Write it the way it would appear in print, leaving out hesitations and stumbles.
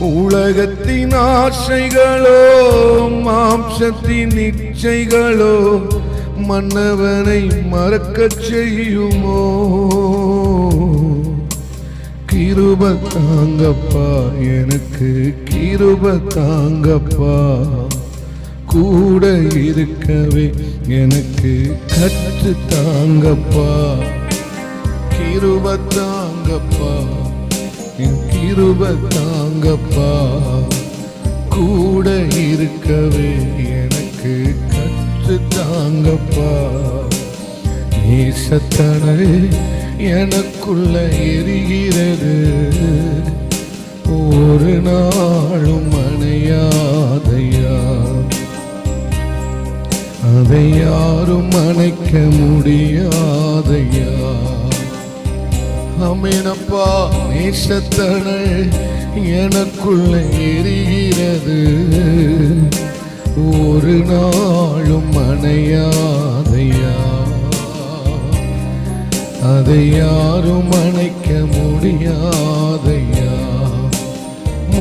உலகத்தின் ஆசைகளோ மாம்சத்தின் இச்சைகளோ மன்னவனை மறக்கச் செய்யுமோ? கிருப தாங்கப்பா, எனக்கு கிருப தாங்கப்பா, கூட இருக்கவே எனக்கு கற்று தாங்கப்பா. கிருப தாங்கப்பா, கிருப தாங்கப்பா, கூட இருக்கவே எனக்கு கற்று தாங்கப்பா. நேசத்தனல் எனக்குள்ள எரிகிறது, ஒரு நாளும் அணையாதையா, அதை யாரும் அணைக்க முடியாதையா. அமேனப்பா, நேசத்தனல் எனக்குள்ள எரிகிறது, ஒரு நாளும் அணையாதையா, அதை யாரும் அணைக்க முடியாதையா.